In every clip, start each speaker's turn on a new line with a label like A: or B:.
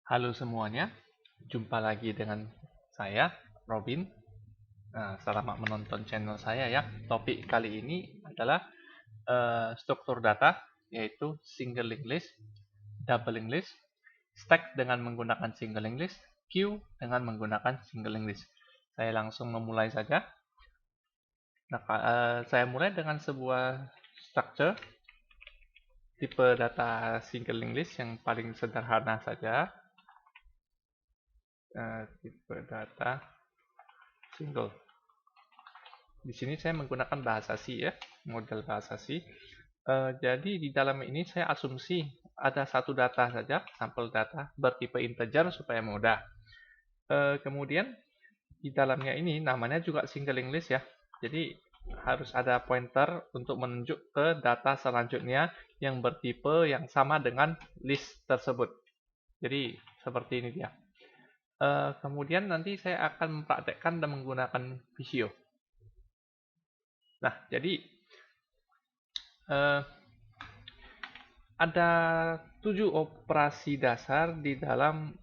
A: Halo semuanya, jumpa lagi dengan saya, Robin. Nah, selamat menonton channel saya ya. Topik kali ini adalah struktur data, yaitu single linked list, double linked list, stack dengan menggunakan single linked list, queue dengan menggunakan single linked list. Saya langsung memulai saja. Nah, saya mulai dengan sebuah structure tipe data single linked list yang paling sederhana saja. Tipe data single. Di sini saya menggunakan bahasa C ya, model bahasa C. Jadi di dalam ini saya asumsi ada satu data saja, sampel data bertipe integer supaya mudah. Kemudian di dalamnya ini namanya juga single linked list ya. Jadi harus ada pointer untuk menunjuk ke data selanjutnya yang bertipe yang sama dengan list tersebut. Jadi seperti ini dia. Kemudian nanti saya akan mempraktekkan dan menggunakan Visio. Nah, jadi ada 7 operasi dasar di dalam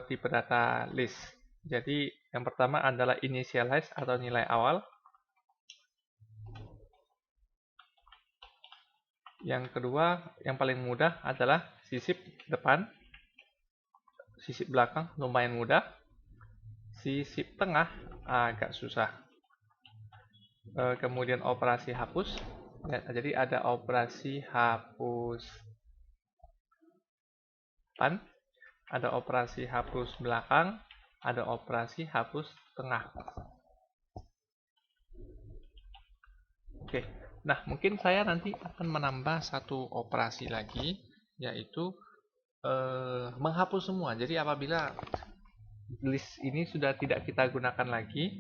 A: tipe data list. Jadi yang pertama adalah initialize atau nilai awal. Yang kedua, yang paling mudah adalah sisip depan. Sisip belakang lumayan mudah. Sisip tengah agak susah. Kemudian operasi hapus. Jadi ada operasi hapus depan, ada operasi hapus belakang, ada operasi hapus tengah. Oke, nah mungkin saya nanti akan menambah satu operasi lagi, yaitu menghapus semua. Jadi apabila list ini sudah tidak kita gunakan lagi,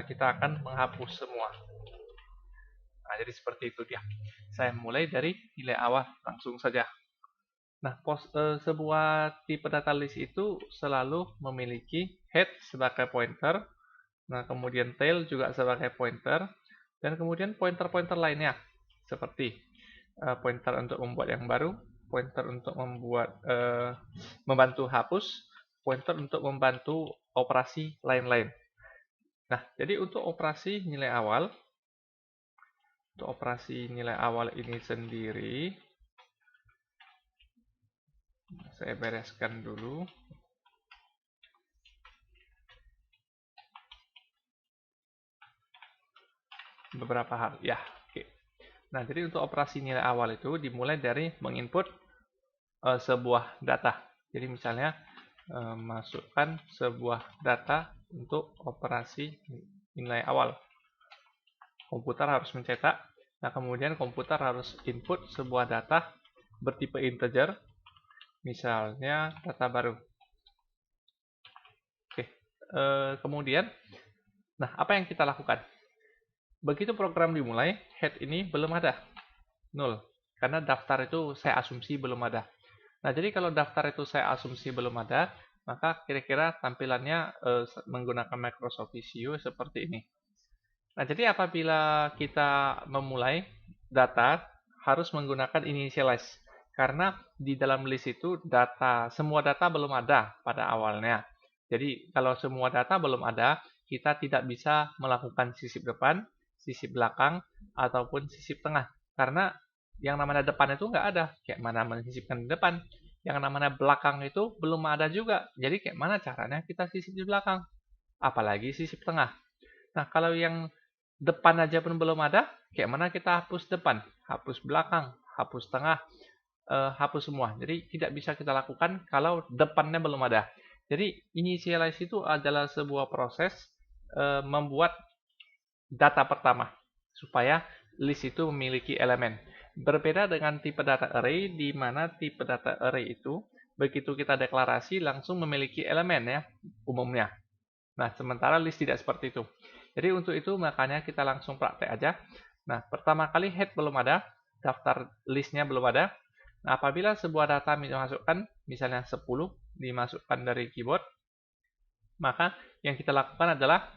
A: kita akan menghapus semua. Nah, jadi seperti itu dia. Saya mulai dari nilai awal langsung saja. Nah, sebuah tipe data list itu selalu memiliki head sebagai pointer, nah kemudian tail juga sebagai pointer, dan kemudian pointer-pointer lainnya seperti pointer untuk membuat yang baru, pointer untuk membantu hapus, pointer untuk membantu operasi lain-lain. Nah, jadi untuk operasi nilai awal, ini sendiri, saya bereskan dulu. Beberapa hal, ya. Oke. Nah, jadi untuk operasi nilai awal itu dimulai dari menginput sebuah data. Jadi misalnya masukkan sebuah data untuk operasi nilai awal. Komputer harus mencetak. Nah, kemudian komputer harus input sebuah data bertipe integer, misalnya data baru. Oke. Kemudian, nah apa yang kita lakukan? Begitu program dimulai, head ini belum ada, 0. Karena daftar itu saya asumsi belum ada. Nah, jadi kalau daftar itu saya asumsi belum ada, maka kira-kira tampilannya menggunakan Microsoft Visio seperti ini. Nah, jadi apabila kita memulai data, harus menggunakan initialize. Karena di dalam list itu semua data belum ada pada awalnya. Jadi, kalau semua data belum ada, kita tidak bisa melakukan sisip depan, sisip belakang, ataupun sisip tengah. Karena yang namanya depan itu nggak ada. Kayak mana mensisipkan di depan. Yang namanya belakang itu belum ada juga. Jadi, kayak mana caranya kita sisip di belakang. Apalagi sisip tengah. Nah, kalau yang depan aja pun belum ada, kayak mana kita hapus depan, hapus belakang, hapus tengah, hapus semua. Jadi tidak bisa kita lakukan kalau depannya belum ada. Jadi initialize itu adalah sebuah proses membuat data pertama supaya list itu memiliki elemen. Berbeda dengan tipe data array, di mana tipe data array itu begitu kita deklarasi langsung memiliki elemen ya umumnya. Nah, sementara list tidak seperti itu. Jadi untuk itu makanya kita langsung praktek aja. Nah, pertama kali head belum ada, daftar listnya belum ada. Nah, apabila sebuah data dimasukkan, misalnya 10 dimasukkan dari keyboard, maka yang kita lakukan adalah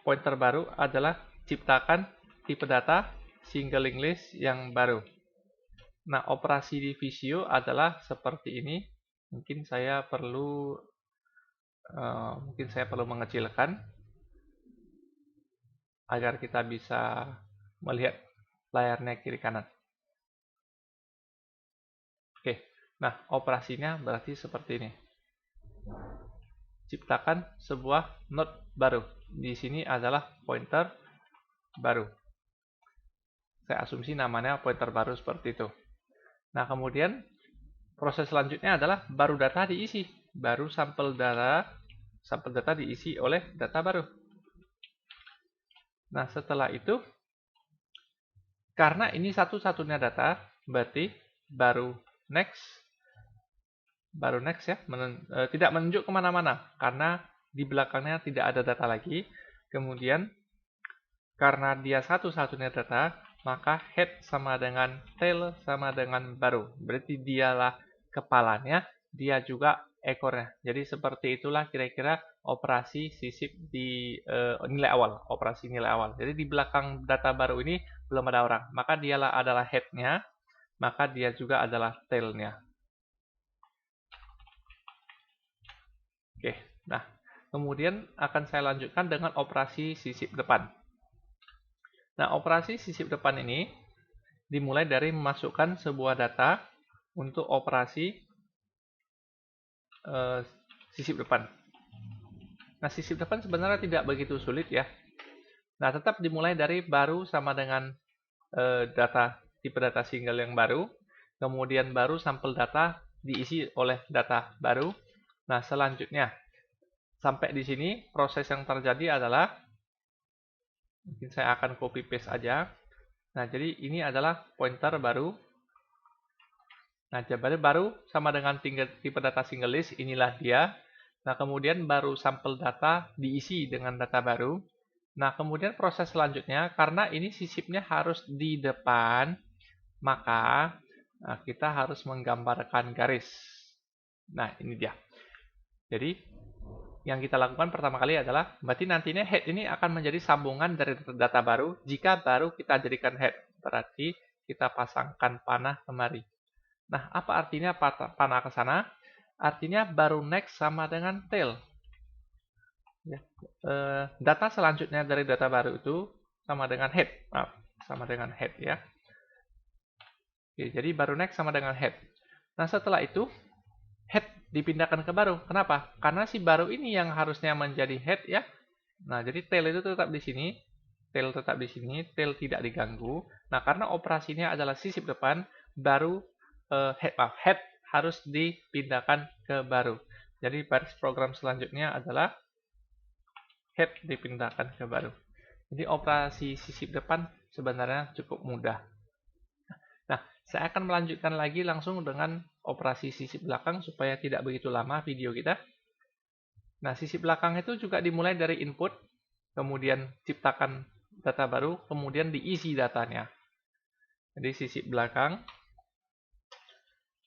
A: pointer baru adalah ciptakan tipe data single linked list yang baru. Nah, operasi di Visio adalah seperti ini. Mungkin saya perlu mengecilkan agar kita bisa melihat layarnya kiri kanan. Oke, nah operasinya berarti seperti ini. Ciptakan sebuah node baru. Di sini adalah pointer baru. Saya asumsi namanya pointer baru seperti itu. Nah, kemudian proses selanjutnya adalah baru data diisi. Baru sampel data diisi oleh data baru. Nah, setelah itu, karena ini satu-satunya data, berarti baru next ya, tidak menunjuk kemana-mana, karena di belakangnya tidak ada data lagi. Kemudian, karena dia satu-satunya data, maka head sama dengan tail sama dengan baru. Berarti dialah kepalanya, dia juga ekornya. Jadi seperti itulah kira-kira operasi sisip di nilai awal, operasi nilai awal. Jadi di belakang data baru ini belum ada orang, maka dialah adalah head-nya, maka dia juga adalah tail-nya. Oke, nah kemudian akan saya lanjutkan dengan operasi sisip depan. Nah, operasi sisip depan ini dimulai dari memasukkan sebuah data untuk operasi sisip depan. Nah, sisip depan sebenarnya tidak begitu sulit ya. Nah, tetap dimulai dari baru sama dengan tipe data single yang baru, kemudian baru sampel data diisi oleh data baru. Nah, selanjutnya sampai di sini proses yang terjadi adalah, mungkin saya akan copy paste aja. Nah, jadi ini adalah pointer baru. Nah, jawabannya baru sama dengan tipe data single list, inilah dia. Nah, kemudian baru sampel data diisi dengan data baru. Nah, kemudian proses selanjutnya, karena ini sisipnya harus di depan, maka kita harus menggambarkan garis. Nah, ini dia. Jadi, yang kita lakukan pertama kali adalah, berarti nantinya head ini akan menjadi sambungan dari data baru, jika baru kita jadikan head. Berarti kita pasangkan panah kemari. Nah, apa artinya panah ke sana? Artinya baru next sama dengan tail. Ya. Data selanjutnya dari data baru itu sama dengan head. Sama dengan head ya. Oke, jadi baru next sama dengan head. Nah, setelah itu head dipindahkan ke baru. Kenapa? Karena si baru ini yang harusnya menjadi head ya. Nah, jadi tail itu tetap di sini. Tail tetap di sini, tail tidak diganggu. Nah, karena operasinya adalah sisip depan, baru head harus dipindahkan ke baru. Jadi baris program selanjutnya adalah head dipindahkan ke baru. Jadi operasi sisip depan sebenarnya cukup mudah. Nah, saya akan melanjutkan lagi langsung dengan operasi sisip belakang supaya tidak begitu lama video kita. Nah, sisip belakang itu juga dimulai dari input, kemudian ciptakan data baru, kemudian diisi datanya. Jadi sisip belakang,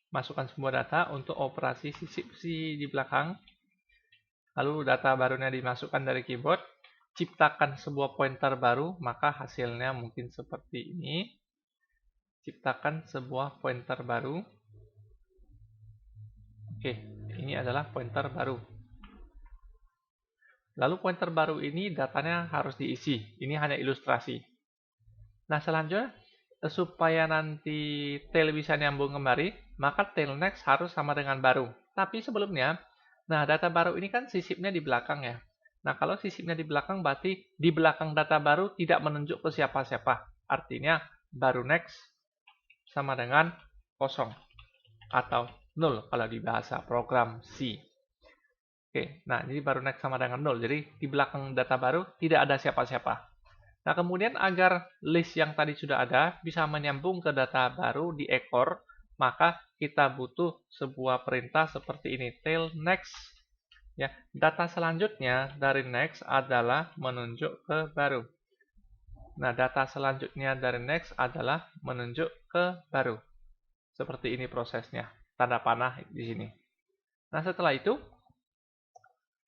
A: masukkan semua data untuk operasi sisip di belakang. Lalu data barunya dimasukkan dari keyboard, ciptakan sebuah pointer baru, maka hasilnya mungkin seperti ini. Ciptakan sebuah pointer baru. Oke, ini adalah pointer baru. Lalu pointer baru ini datanya harus diisi. Ini hanya ilustrasi. Nah, selanjutnya supaya nanti tail bisa nyambung kembali, maka tail next harus sama dengan baru. Tapi sebelumnya, nah data baru ini kan sisipnya di belakang ya. Nah, kalau sisipnya di belakang berarti di belakang data baru tidak menunjuk ke siapa-siapa. Artinya baru next sama dengan kosong atau 0 kalau di bahasa program C. Oke, nah jadi baru next sama dengan 0. Jadi di belakang data baru tidak ada siapa-siapa. Nah, kemudian agar list yang tadi sudah ada bisa menyambung ke data baru di ekor, maka kita butuh sebuah perintah seperti ini, tail next. Ya, data selanjutnya dari next adalah menunjuk ke baru. Nah, data selanjutnya dari next adalah menunjuk ke baru. Seperti ini prosesnya, tanda panah di sini. Nah, setelah itu,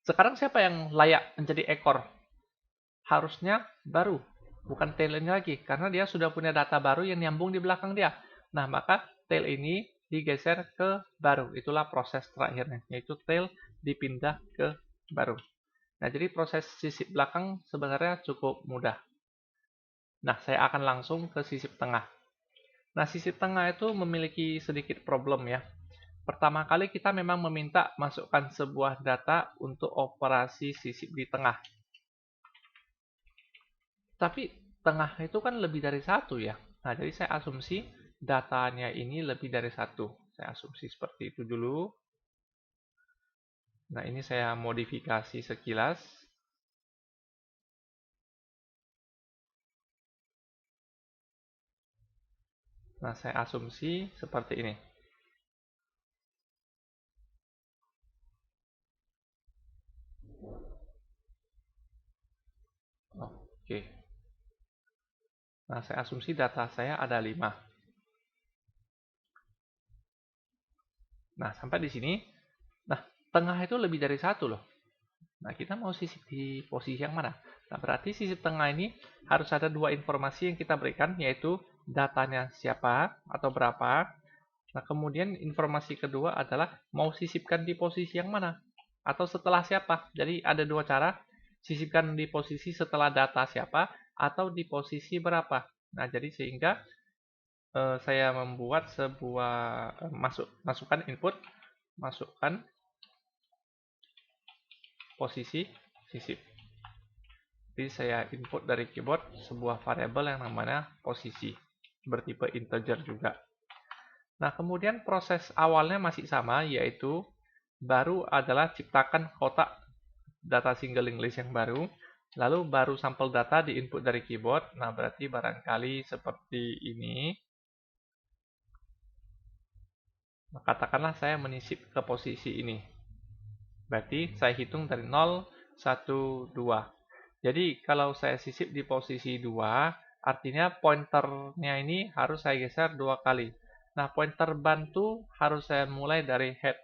A: sekarang siapa yang layak menjadi ekor? Harusnya baru, bukan tailnya lagi, karena dia sudah punya data baru yang nyambung di belakang dia. Nah, maka tail ini digeser ke baru. Itulah proses terakhirnya, yaitu tail dipindah ke baru. Nah, jadi proses sisip belakang sebenarnya cukup mudah. Nah, saya akan langsung ke sisip tengah. Nah, sisip tengah itu memiliki sedikit problem ya. Pertama kali kita memang meminta masukkan sebuah data untuk operasi sisip di tengah. Tapi tengah itu kan lebih dari satu ya. Nah, jadi saya asumsi datanya ini lebih dari satu. Saya asumsi seperti itu dulu. Nah, ini saya modifikasi sekilas. Nah, saya asumsi seperti ini. Oke. Nah, saya asumsi data saya ada 5. Nah, sampai di sini. Nah, tengah itu lebih dari satu loh. Nah, kita mau sisip di posisi yang mana? Nah, berarti sisip tengah ini harus ada 2 informasi yang kita berikan, yaitu datanya siapa atau berapa. Nah, kemudian informasi kedua adalah mau sisipkan di posisi yang mana atau setelah siapa. Jadi ada 2 cara, sisipkan di posisi setelah data siapa atau di posisi berapa. Nah, jadi sehingga saya membuat sebuah masukkan input, masukkan posisi sisip. Jadi saya input dari keyboard sebuah variabel yang namanya posisi, bertipe integer juga. Nah, kemudian proses awalnya masih sama, yaitu baru adalah ciptakan kotak data singling list yang baru, lalu baru sampel data di input dari keyboard. Nah, berarti barangkali seperti ini. Nah, katakanlah saya menyisip ke posisi ini. Berarti saya hitung dari 0, 1, 2. Jadi kalau saya sisip di posisi 2, artinya pointernya ini harus saya geser 2 kali. Nah, pointer bantu harus saya mulai dari head.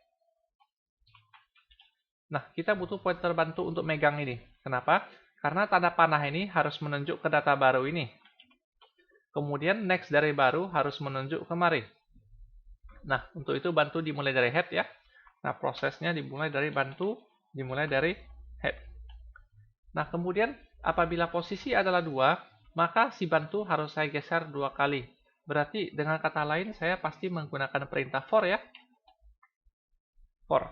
A: Nah, kita butuh pointer bantu untuk megang ini. Kenapa? Karena tanda panah ini harus menunjuk ke data baru ini. Kemudian next dari baru harus menunjuk kemari. Nah, untuk itu bantu dimulai dari head ya. Nah, prosesnya dimulai dari bantu, dimulai dari head. Nah, kemudian apabila posisi adalah 2, maka si bantu harus saya geser 2 kali. Berarti dengan kata lain saya pasti menggunakan perintah for ya. For.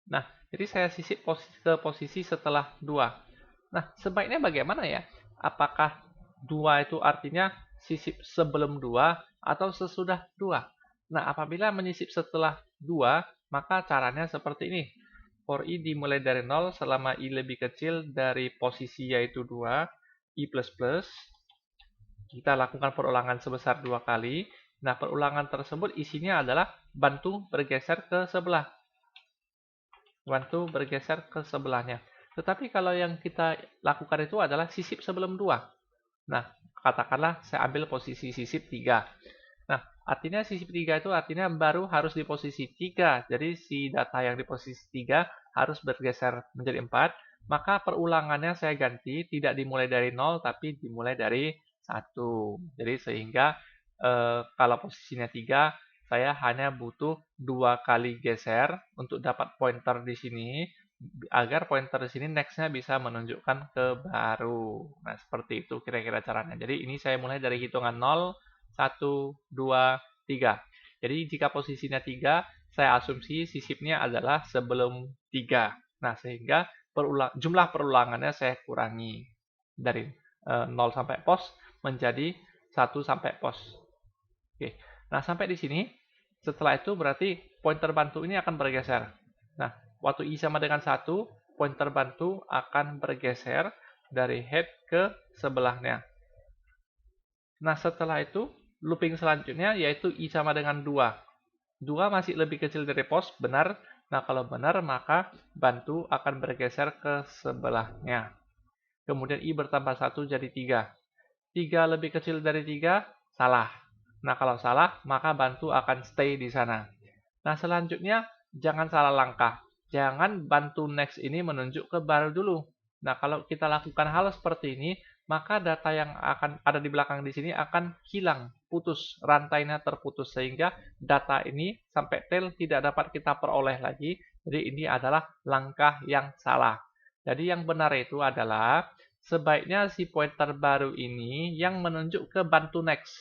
A: Nah, jadi saya sisip ke posisi setelah 2. Nah, sebaiknya bagaimana ya? Apakah 2 itu artinya sisip sebelum 2 atau sesudah 2? Nah, apabila menyisip setelah 2, maka caranya seperti ini. For i dimulai dari 0 selama i lebih kecil dari posisi yaitu 2, i++. Kita lakukan perulangan sebesar 2 kali. Nah, perulangan tersebut isinya adalah bantu bergeser ke sebelah. Bantu bergeser ke sebelahnya. Tetapi kalau yang kita lakukan itu adalah sisip sebelum 2. Nah, katakanlah saya ambil posisi sisip 3. Nah, artinya sisip 3 itu artinya baru harus di posisi 3. Jadi si data yang di posisi 3 harus bergeser menjadi 4. Maka perulangannya saya ganti, tidak dimulai dari 0, tapi dimulai dari 1. Jadi sehingga kalau posisinya 3, saya hanya butuh 2 kali geser untuk dapat pointer di sini, agar pointer di sini next-nya bisa menunjukkan ke baru. Nah, seperti itu kira-kira caranya. Jadi ini saya mulai dari hitungan 0, 1, 2, 3. Jadi jika posisinya 3, saya asumsi sisipnya adalah sebelum 3. Nah, sehingga jumlah perulangannya saya kurangi dari 0 sampai pos menjadi 1 sampai pos. Oke. Nah, sampai di sini, setelah itu berarti pointer bantu ini akan bergeser. Nah, waktu i sama dengan 1, pointer bantu akan bergeser dari head ke sebelahnya. Nah, setelah itu, looping selanjutnya yaitu i sama dengan 2. 2 masih lebih kecil dari pos, benar. Nah, kalau benar, maka bantu akan bergeser ke sebelahnya. Kemudian i bertambah 1 jadi 3. 3 lebih kecil dari 3, salah. Nah, kalau salah, maka bantu akan stay di sana. Nah, selanjutnya, jangan salah langkah. Jangan bantu next ini menunjuk ke baru dulu. Nah, kalau kita lakukan hal seperti ini, maka data yang akan ada di belakang di sini akan hilang. putus, rantainya terputus, sehingga data ini sampai tail tidak dapat kita peroleh lagi. Jadi ini adalah langkah yang salah. Jadi yang benar itu adalah sebaiknya si pointer baru ini yang menunjuk ke bantu next.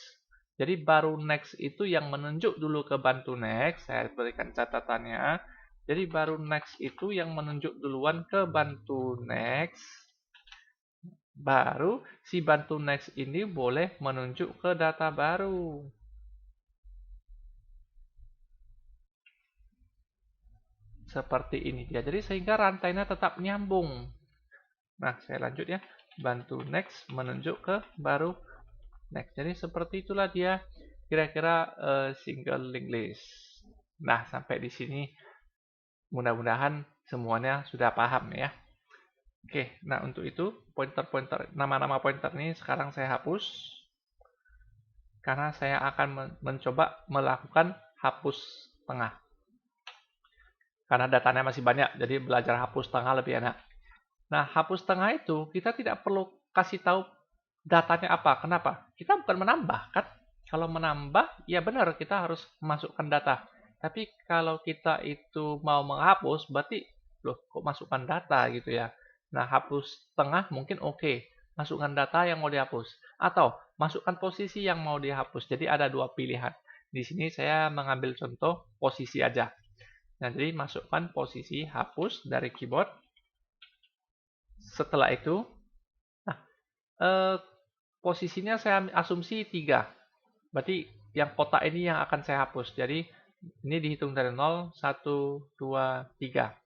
A: Jadi baru next itu yang menunjuk dulu ke bantu next. Saya berikan catatannya. Jadi baru next itu yang menunjuk duluan ke bantu next. Baru si bantu next ini boleh menunjuk ke data baru. Seperti ini dia. Jadi sehingga rantainya tetap nyambung. Nah, saya lanjut ya. Bantu next menunjuk ke baru next. Jadi seperti itulah dia kira-kira single linked list. Nah, sampai di sini mudah-mudahan semuanya sudah paham ya. Oke, nah untuk itu pointer-pointer, nama-nama pointer ini sekarang saya hapus karena saya akan mencoba melakukan hapus tengah. Karena datanya masih banyak, jadi belajar hapus tengah lebih enak. Nah, hapus tengah itu kita tidak perlu kasih tahu datanya apa. Kenapa? Kita bukan menambah, kan? Kalau menambah, ya benar kita harus masukkan data. Tapi kalau kita itu mau menghapus, berarti loh kok masukkan data gitu ya. Nah, hapus tengah mungkin oke. Masukkan data yang mau dihapus. Atau masukkan posisi yang mau dihapus. Jadi ada dua pilihan. Di sini saya mengambil contoh posisi aja. Nah, jadi masukkan posisi hapus dari keyboard. Setelah itu, nah, posisinya saya asumsi 3. Berarti yang kotak ini yang akan saya hapus. Jadi ini dihitung dari 0, 1, 2, 3.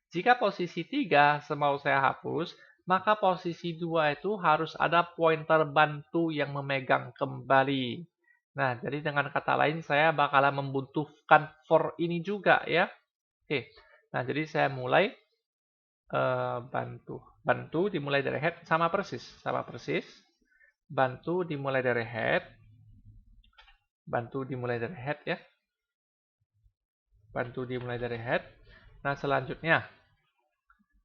A: Jika posisi 3 semau saya hapus, maka posisi 2 itu harus ada pointer bantu yang memegang kembali. Nah, jadi dengan kata lain saya bakalan membutuhkan for ini juga ya. Oke. Nah, jadi saya mulai bantu dimulai dari head sama persis. Bantu dimulai dari head. Bantu dimulai dari head ya. Bantu dimulai dari head. Nah, selanjutnya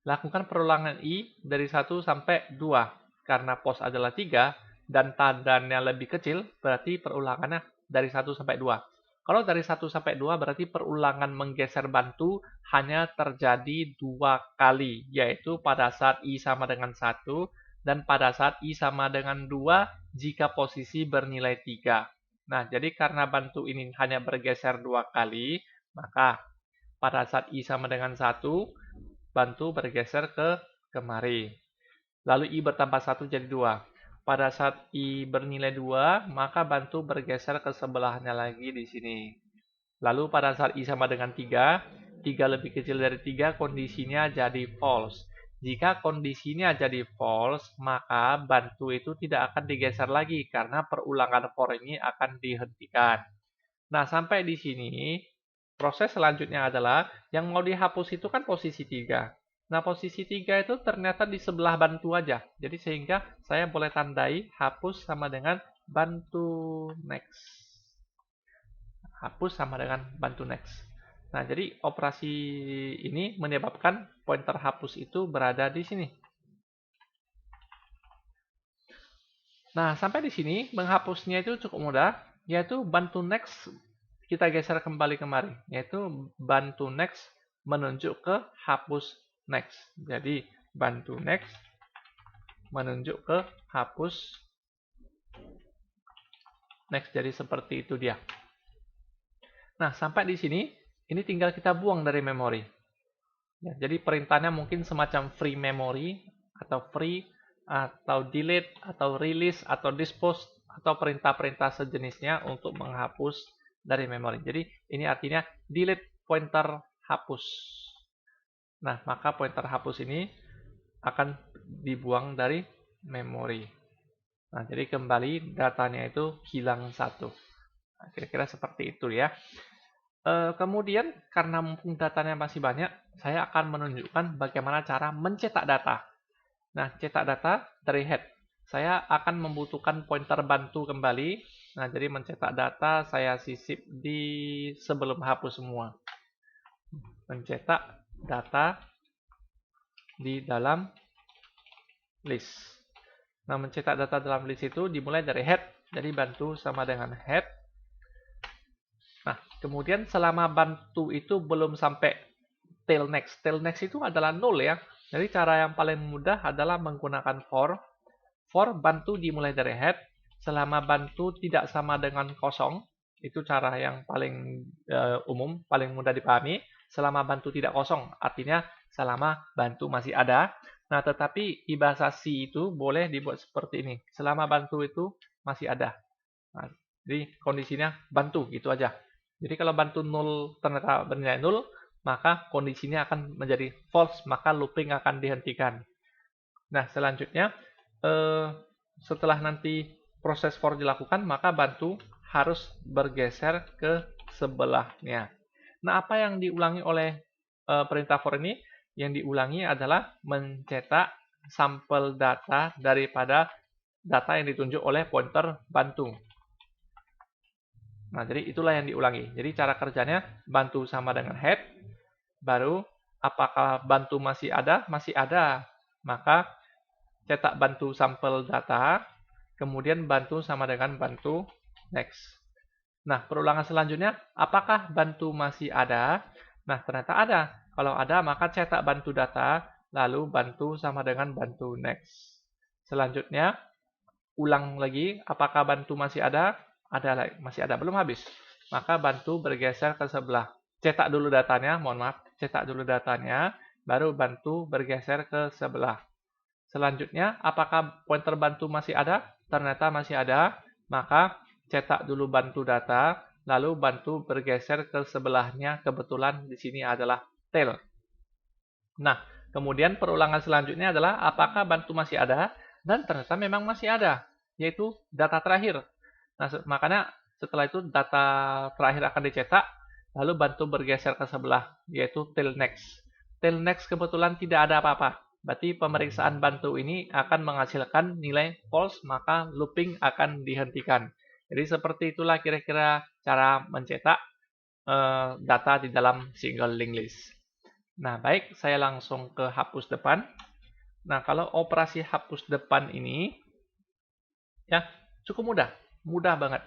A: lakukan perulangan I dari 1 sampai 2. Karena pos adalah 3 dan tandanya lebih kecil, berarti perulangannya dari 1 sampai 2. Kalau dari 1 sampai 2 berarti perulangan menggeser bantu hanya terjadi 2 kali, yaitu pada saat I sama dengan 1 dan pada saat I sama dengan 2 jika posisi bernilai 3. Nah, jadi karena bantu ini hanya bergeser 2 kali, maka pada saat I sama dengan 1, bantu bergeser ke kemari. Lalu I bertambah 1 jadi 2. Pada saat I bernilai 2, maka bantu bergeser ke sebelahnya lagi di sini. Lalu pada saat I sama dengan 3, 3 lebih kecil dari 3, kondisinya jadi false. Jika kondisinya jadi false, maka bantu itu tidak akan digeser lagi karena perulangan for ini akan dihentikan. Nah, sampai di sini, proses selanjutnya adalah yang mau dihapus itu kan posisi 3. Nah, posisi 3 itu ternyata di sebelah bantu aja. Jadi sehingga saya boleh tandai hapus sama dengan bantu next. Hapus sama dengan bantu next. Nah, jadi operasi ini menyebabkan pointer hapus itu berada di sini. Nah, sampai di sini menghapusnya itu cukup mudah, yaitu bantu next kita geser kembali kemari, yaitu bantu next menunjuk ke hapus next. Jadi bantu next menunjuk ke hapus next. Jadi seperti itu dia. Nah, sampai di sini, ini tinggal kita buang dari memori. Ya, jadi perintahnya mungkin semacam free memory, atau free, atau delete, atau release, atau dispose, atau perintah-perintah sejenisnya untuk menghapus dari memori. Jadi ini artinya delete pointer hapus. Nah, maka pointer hapus ini akan dibuang dari memori. Nah, jadi kembali datanya itu hilang 1. Nah, kira-kira seperti itu ya. Kemudian karena mumpung datanya masih banyak, saya akan menunjukkan bagaimana cara mencetak data. Nah, cetak data dari head. Saya akan membutuhkan pointer bantu kembali. Nah, jadi mencetak data saya sisip di sebelum hapus semua. Mencetak data di dalam list. Nah, mencetak data dalam list itu dimulai dari head Jadi bantu sama dengan head. Nah, kemudian selama bantu itu belum sampai tail next. Tail next itu adalah 0 ya. Jadi cara yang paling mudah adalah menggunakan for. For bantu dimulai dari head. Selama bantu tidak sama dengan kosong. Itu cara yang paling umum, paling mudah dipahami. Selama bantu tidak kosong, artinya selama bantu masih ada. Nah, tetapi di bahasa C itu boleh dibuat seperti ini. Selama bantu itu masih ada. Nah, jadi kondisinya bantu, gitu aja. Jadi kalau bantu 0 ternyata bernilai 0, maka kondisinya akan menjadi false, maka looping akan dihentikan. Nah, selanjutnya, setelah nanti proses for dilakukan, maka bantu harus bergeser ke sebelahnya. Nah, apa yang diulangi oleh perintah for ini? Yang diulangi adalah mencetak sampel data daripada data yang ditunjuk oleh pointer bantu. Nah, jadi itulah yang diulangi. Jadi cara kerjanya bantu sama dengan head, baru apakah bantu masih ada? Masih ada. Maka cetak bantu sampel data, kemudian bantu sama dengan bantu next. Nah, perulangan selanjutnya, apakah bantu masih ada? Nah, ternyata ada. Kalau ada, maka cetak bantu data, lalu bantu sama dengan bantu next. Selanjutnya, ulang lagi, apakah bantu masih ada? Ada, masih ada, belum habis. Maka bantu bergeser ke sebelah. Cetak dulu datanya, mohon maaf, cetak dulu datanya, baru bantu bergeser ke sebelah. Selanjutnya, apakah pointer bantu masih ada? Ternyata masih ada, maka cetak dulu bantu data, lalu bantu bergeser ke sebelahnya, kebetulan di sini adalah tail. Nah, kemudian perulangan selanjutnya adalah apakah bantu masih ada? Dan ternyata memang masih ada, yaitu data terakhir. Nah, makanya setelah itu data terakhir akan dicetak, lalu bantu bergeser ke sebelah, yaitu tail next. Tail next kebetulan tidak ada apa-apa. Berarti pemeriksaan bantu ini akan menghasilkan nilai false, maka looping akan dihentikan. Jadi seperti itulah kira-kira cara mencetak data di dalam single linked list. Nah, baik, saya langsung ke hapus depan. Nah, kalau operasi hapus depan ini, ya cukup mudah. Mudah banget.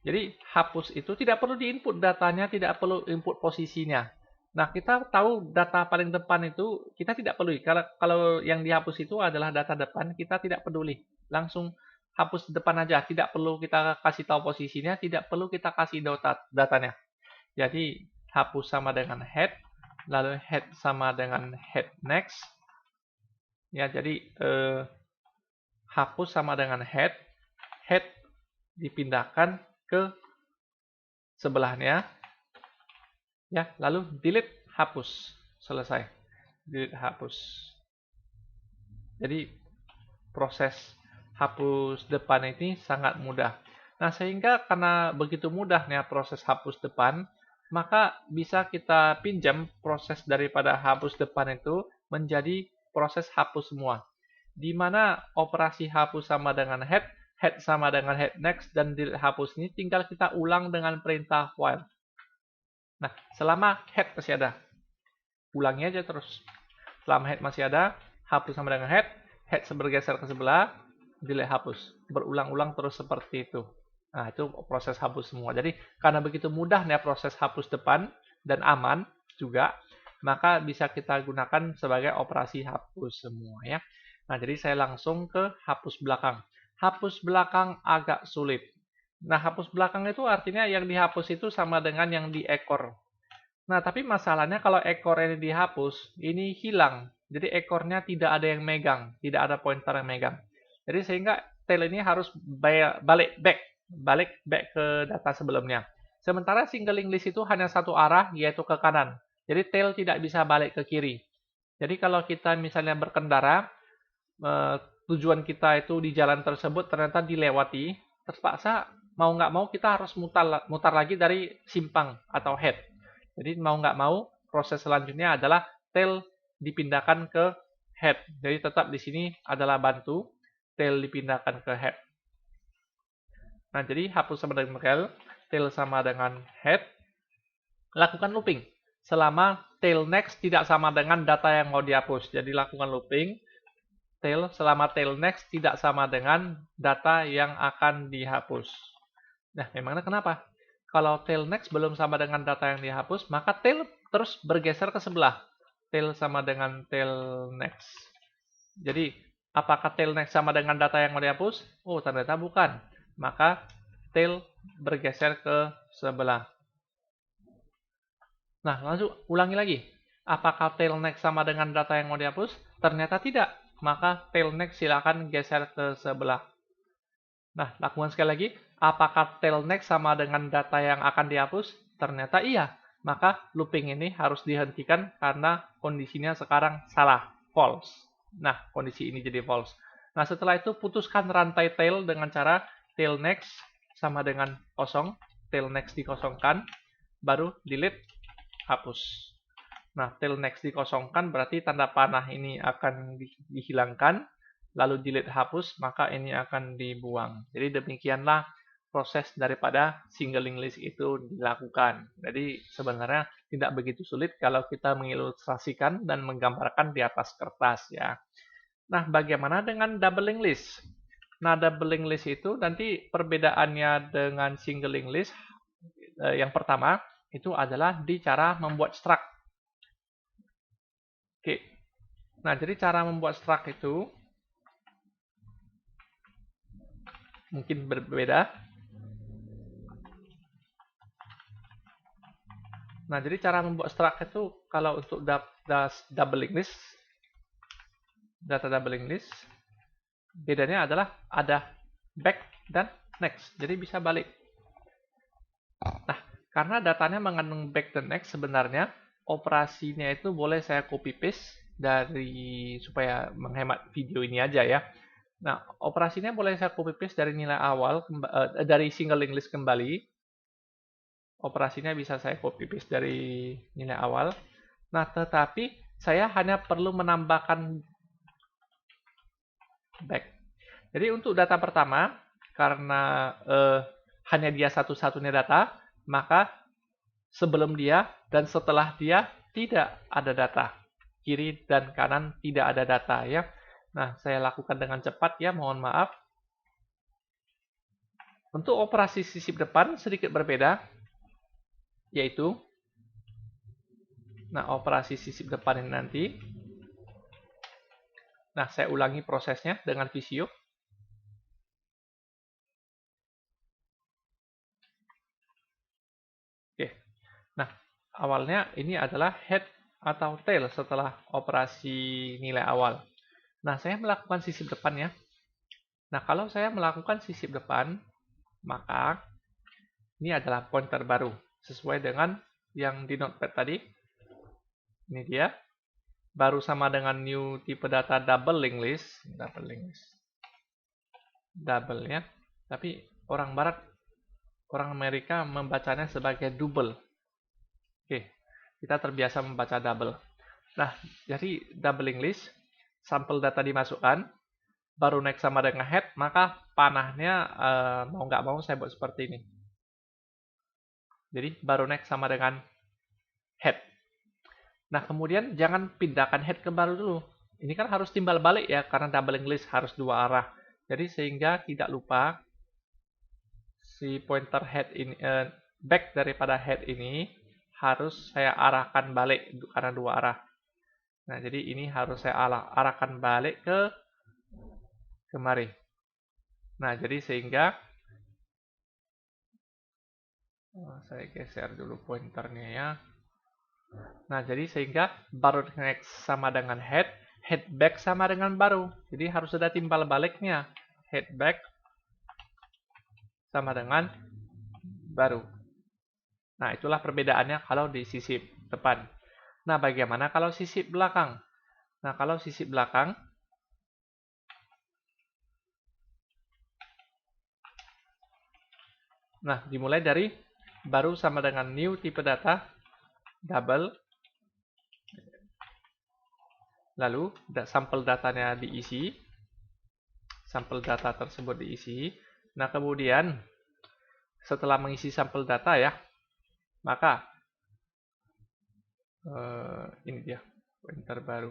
A: Jadi, hapus itu tidak perlu diinput datanya, tidak perlu input posisinya. Nah, kita tahu data paling depan itu kita tidak peduli. Kalau yang dihapus itu adalah data depan, kita tidak peduli. Langsung hapus depan aja. Tidak perlu kita kasih tahu posisinya, tidak perlu kita kasih datanya. Jadi, hapus sama dengan head, lalu head sama dengan head next. Ya, jadi hapus sama dengan head dipindahkan ke sebelahnya. Ya, lalu delete, hapus, selesai. Delete, hapus. Jadi proses hapus depan ini sangat mudah. Nah, sehingga karena begitu mudahnya proses hapus depan, maka bisa kita pinjam proses daripada hapus depan itu menjadi proses hapus semua. Di mana operasi hapus sama dengan head sama dengan head next, dan delete hapus ini tinggal kita ulang dengan perintah while. Nah, selama head masih ada, ulangi aja terus. Selama head masih ada, hapus sama dengan head bergeser ke sebelah, delete hapus. Berulang-ulang terus seperti itu. Nah, itu proses hapus semua. Jadi, karena begitu mudahnya proses hapus depan dan aman juga, maka bisa kita gunakan sebagai operasi hapus semua ya. Nah, jadi saya langsung ke hapus belakang. Hapus belakang agak sulit. Nah, hapus belakang itu artinya yang dihapus itu sama dengan yang di ekor. Nah, tapi masalahnya kalau ekor ini dihapus, ini hilang. Jadi ekornya tidak ada yang megang, tidak ada pointer yang megang. Jadi sehingga tail ini harus balik back ke data sebelumnya. Sementara single linked list itu hanya satu arah, yaitu ke kanan. Jadi tail tidak bisa balik ke kiri. Jadi kalau kita misalnya berkendara, tujuan kita itu di jalan tersebut ternyata dilewati, terpaksa mau nggak mau kita harus mutar lagi dari simpang atau head. Jadi mau nggak mau proses selanjutnya adalah tail dipindahkan ke head. Jadi tetap di sini adalah bantu, tail dipindahkan ke head. Nah, jadi hapus sama dengan tail sama dengan head. Lakukan looping selama tail next tidak sama dengan data yang mau dihapus. Jadi lakukan looping, tail selama tail next tidak sama dengan data yang akan dihapus. Nah, memangnya kenapa? Kalau tail next belum sama dengan data yang dihapus, maka tail terus bergeser ke sebelah. Tail sama dengan tail next. Jadi, apakah tail next sama dengan data yang mau dihapus? Oh, ternyata bukan. Maka tail bergeser ke sebelah. Nah, langsung ulangi lagi. Apakah tail next sama dengan data yang mau dihapus? Ternyata tidak. Maka tail next silakan geser ke sebelah. Nah, lakukan sekali lagi. Apakah tail next sama dengan data yang akan dihapus? Ternyata iya. Maka looping ini harus dihentikan karena kondisinya sekarang salah, false. Nah, kondisi ini jadi false. Nah, setelah itu putuskan rantai tail dengan cara tail next sama dengan kosong, tail next dikosongkan, baru delete, hapus. Nah, tail next dikosongkan berarti tanda panah ini akan dihilangkan, lalu delete hapus, maka ini akan dibuang. Jadi demikianlah proses daripada singling list itu dilakukan. Jadi sebenarnya tidak begitu sulit kalau kita mengilustrasikan dan menggambarkan di atas kertas ya. Nah, bagaimana dengan doubling list? Nah, doubling list itu nanti perbedaannya dengan singling list yang pertama itu adalah di cara membuat struct. Oke. Nah, jadi cara membuat struct itu mungkin berbeda. Nah, jadi cara membuat struct itu kalau untuk doubling list, data doubling list, bedanya adalah ada back dan next. Jadi bisa balik. Nah, karena datanya mengandung back dan next, sebenarnya operasinya itu boleh saya copy paste dari supaya menghemat video ini aja ya. Nah, operasinya boleh saya copy paste dari nilai awal dari singling list kembali. Operasinya bisa saya copy paste dari nilai awal. Nah, tetapi saya hanya perlu menambahkan back. Jadi untuk data pertama, karena hanya dia satu-satunya data, maka sebelum dia dan setelah dia tidak ada data. Kiri dan kanan tidak ada data ya. Nah, saya lakukan dengan cepat ya, mohon maaf. Untuk operasi sisip depan sedikit berbeda, yaitu operasi sisip depan ini nanti. Nah, saya ulangi prosesnya dengan Visio. Oke. Nah, awalnya ini adalah head atau tail setelah operasi nilai awal. Nah, saya melakukan sisip depan ya. Nah, kalau saya melakukan sisip depan, maka ini adalah pointer baru sesuai dengan yang di notepad tadi. Ini dia. Baru sama dengan new tipe data double linked list. Double ya. Tapi orang barat, orang Amerika membacanya sebagai double. Oke, kita terbiasa membaca double. Nah, jadi doubling list, sampel data dimasukkan, baru next sama dengan head, maka panahnya mau nggak mau saya buat seperti ini. Jadi baru next sama dengan head. Nah, kemudian jangan pindahkan head ke baru dulu. Ini kan harus timbal balik ya, karena doubling list harus dua arah. Jadi sehingga tidak lupa si pointer head ini, back daripada head ini harus saya arahkan balik karena dua arah. Nah, jadi ini harus saya arahkan balik ke kemari. Nah, jadi sehingga saya geser dulu pointernya ya. Nah, jadi sehingga baru next sama dengan head back sama dengan baru. Jadi harus ada timbal baliknya. Head back sama dengan baru. Nah, itulah perbedaannya kalau di sisip depan. Nah, bagaimana kalau sisip belakang? Nah, kalau sisip belakang, nah, dimulai dari baru sama dengan new tipe data, double, lalu sampel datanya diisi, sampel data tersebut diisi. Nah, kemudian setelah mengisi sampel data ya, maka ini dia pointer baru.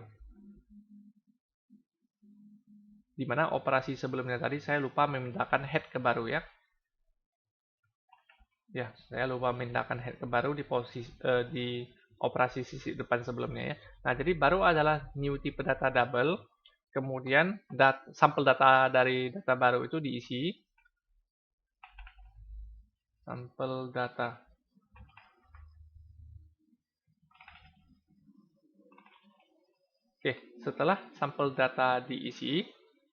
A: Dimana operasi sebelumnya tadi saya lupa memindahkan head ke baru ya. Ya, saya lupa memindahkan head ke baru di posisi di operasi sisi depan sebelumnya ya. Nah, jadi baru adalah new tipe data double. Kemudian sampel data dari data baru itu diisi. Sampel data. Oke, setelah sampel data diisi,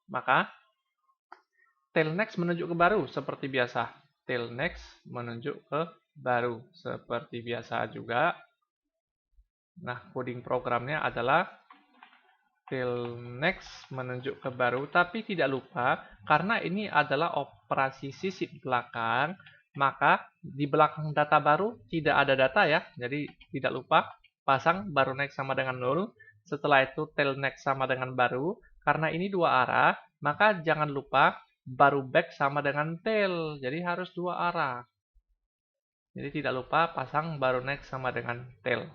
A: maka tail next menunjuk ke baru seperti biasa. Tail next menunjuk ke baru seperti biasa juga. Nah, coding programnya adalah tail next menunjuk ke baru, tapi tidak lupa karena ini adalah operasi sisip belakang, maka di belakang data baru tidak ada data ya. Jadi tidak lupa pasang baru next sama dengan 0. Setelah itu tail next sama dengan baru. Karena ini dua arah, maka jangan lupa baru back sama dengan tail. Jadi harus dua arah. Jadi tidak lupa pasang baru next sama dengan tail.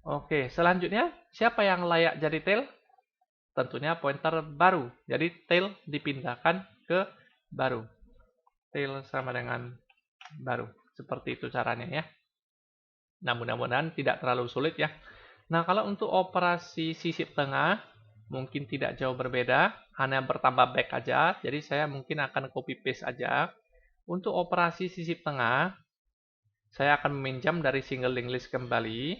A: Oke, selanjutnya siapa yang layak jadi tail? Tentunya pointer baru. Jadi tail dipindahkan ke baru. Tail sama dengan baru. Seperti itu caranya ya. Nah, mudah-mudahan tidak terlalu sulit ya. Nah, kalau untuk operasi sisip tengah, mungkin tidak jauh berbeda. Hanya bertambah back aja. Jadi saya mungkin akan copy paste aja. Untuk operasi sisip tengah, saya akan meminjam dari single linked list kembali.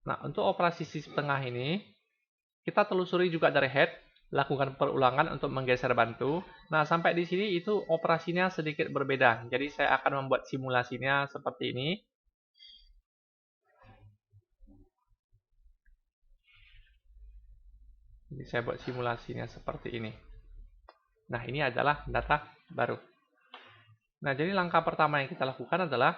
A: Nah, untuk operasi sisip tengah ini, kita telusuri juga dari head, lakukan perulangan untuk menggeser bantu. Nah, sampai di sini itu operasinya sedikit berbeda. Jadi, saya akan membuat simulasinya seperti ini. Jadi, saya buat simulasinya seperti ini. Nah, ini adalah data baru. Nah, jadi langkah pertama yang kita lakukan adalah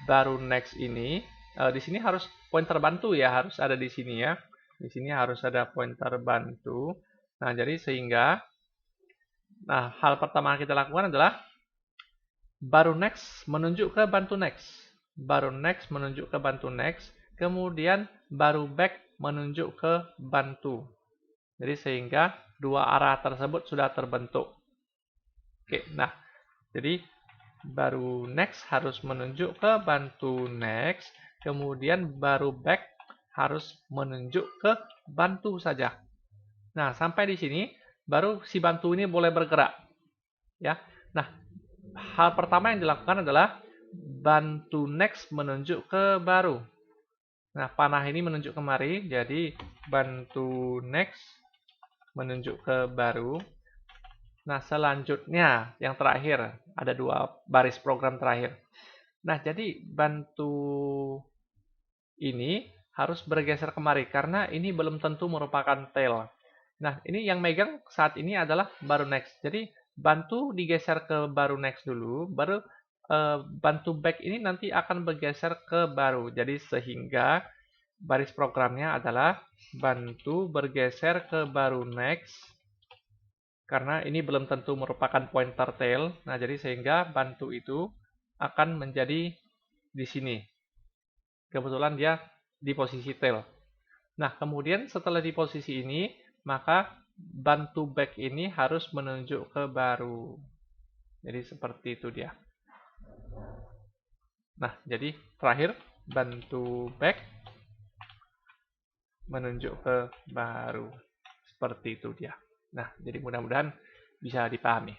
A: baru next ini. Di sini harus pointer bantu ya, harus ada di sini ya. Di sini harus ada pointer bantu. Nah, jadi sehingga hal pertama yang kita lakukan adalah baru next menunjuk ke bantu next. Baru next menunjuk ke bantu next, kemudian baru back menunjuk ke bantu. Jadi sehingga dua arah tersebut sudah terbentuk. Oke, nah, jadi baru next harus menunjuk ke bantu next, kemudian baru back harus menunjuk ke bantu saja. Nah, sampai di sini baru si bantu ini boleh bergerak. Ya. Nah, hal pertama yang dilakukan adalah bantu next menunjuk ke baru. Nah, panah ini menunjuk kemari, jadi bantu next menunjuk ke baru. Nah, selanjutnya yang terakhir, ada dua baris program terakhir. Nah, jadi bantu ini harus bergeser kemari karena ini belum tentu merupakan tail. Nah, ini yang megang saat ini adalah baru next. Jadi, bantu digeser ke baru next dulu, baru bantu back ini nanti akan bergeser ke baru. Jadi, sehingga baris programnya adalah bantu bergeser ke baru next. Karena ini belum tentu merupakan pointer tail. Nah, jadi sehingga bantu itu akan menjadi di sini. Kebetulan dia di posisi tail. Nah, kemudian setelah di posisi ini, maka bantu back ini harus menunjuk ke baru. Jadi seperti itu dia. Nah, jadi terakhir bantu back menunjuk ke baru. Seperti itu dia. Nah, jadi mudah-mudahan bisa dipahami.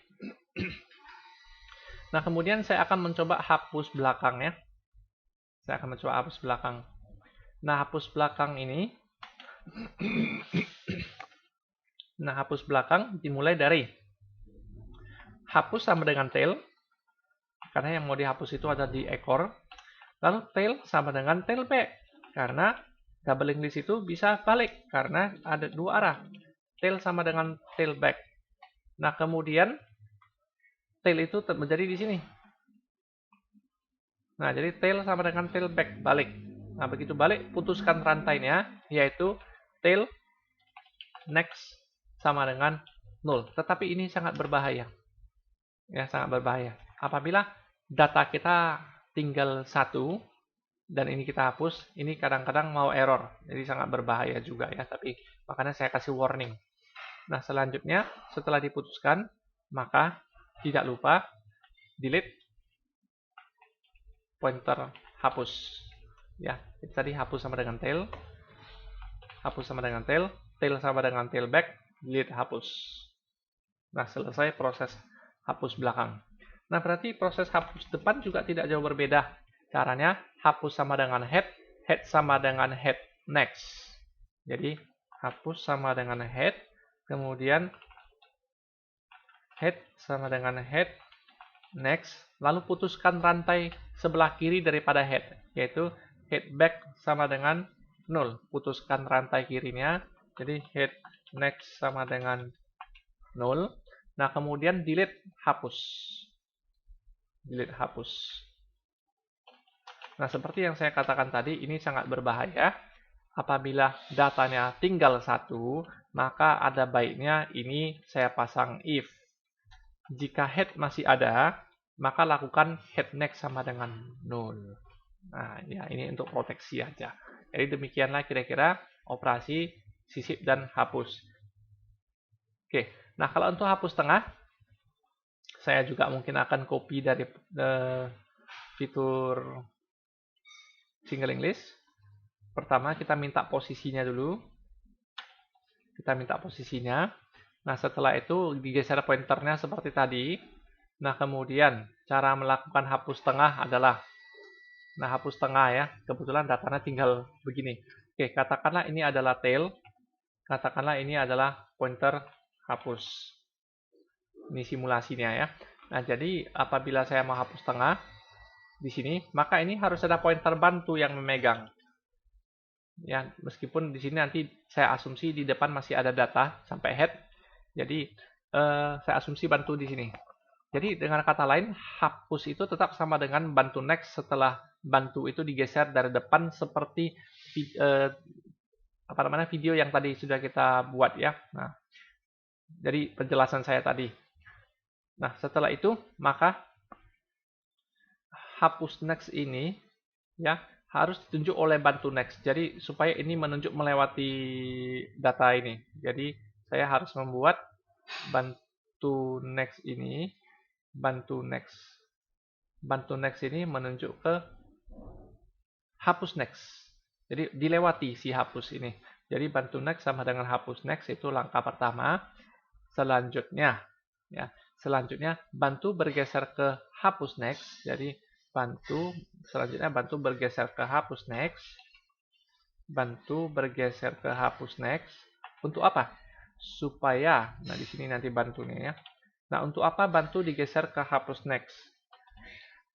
A: Nah, kemudian saya akan mencoba hapus belakang ya. Saya akan mencoba hapus belakang. Nah, hapus belakang ini. Nah, hapus belakang dimulai dari hapus sama dengan tail. Karena yang mau dihapus itu ada di ekor. Lalu tail sama dengan tail back. Karena double linked list itu bisa balik. Karena ada dua arah. Tail sama dengan tail back. Nah, kemudian tail itu menjadi di sini. Nah, jadi tail sama dengan tail back, balik. Nah, begitu balik, putuskan rantainya, yaitu tail next sama dengan 0. Tetapi ini sangat berbahaya. Ya, sangat berbahaya. Apabila data kita tinggal 1, dan ini kita hapus, ini kadang-kadang mau error. Jadi sangat berbahaya juga ya, tapi makanya saya kasih warning. Nah, selanjutnya setelah diputuskan, maka tidak lupa delete pointer hapus. Ya, tadi hapus sama dengan tail, hapus sama dengan tail, tail sama dengan tailback, delete hapus. Nah, selesai proses hapus belakang. Nah, berarti proses hapus depan juga tidak jauh berbeda. Caranya hapus sama dengan head, head sama dengan head next. Jadi hapus sama dengan head, kemudian head sama dengan head next, lalu putuskan rantai sebelah kiri daripada head, yaitu head back sama dengan 0. Putuskan rantai kirinya, jadi head next sama dengan 0. Nah, kemudian delete hapus. Delete hapus. Nah, seperti yang saya katakan tadi, ini sangat berbahaya. Apabila datanya tinggal 1, maka ada baiknya ini saya pasang if. Jika head masih ada, maka lakukan head next sama dengan 0. Nah, ya ini untuk proteksi aja. Jadi demikianlah kira-kira operasi sisip dan hapus. Oke, nah kalau untuk hapus tengah, saya juga mungkin akan copy dari fitur singling list. Pertama kita minta posisinya dulu. Kita minta posisinya. Nah, setelah itu digeser pointernya seperti tadi. Nah, kemudian cara melakukan hapus tengah adalah, nah hapus tengah ya, kebetulan datanya tinggal begini. Oke, katakanlah ini adalah tail. Katakanlah ini adalah pointer hapus. Ini simulasinya ya. Nah, jadi apabila saya mau hapus tengah di sini, maka ini harus ada pointer bantu yang memegang. Ya, meskipun di sini nanti saya asumsi di depan masih ada data sampai head. Jadi saya asumsi bantu di sini. Jadi dengan kata lain, hapus itu tetap sama dengan bantu next setelah bantu itu digeser dari depan seperti video yang tadi sudah kita buat ya. Nah, jadi penjelasan saya tadi. Nah, setelah itu maka hapus next ini ya harus ditunjuk oleh bantu next. Jadi supaya ini menunjuk melewati data ini. Jadi saya harus membuat bantu next ini, bantu next ini menunjuk ke hapus next. Jadi dilewati si hapus ini. Jadi bantu next sama dengan hapus next itu langkah pertama. Selanjutnya ya, selanjutnya bantu bergeser ke hapus next. Jadi selanjutnya bantu bergeser ke hapus next. Bantu bergeser ke hapus next. Untuk apa? Supaya, nah di sini nanti bantunya ya. Nah, untuk apa bantu digeser ke hapus next?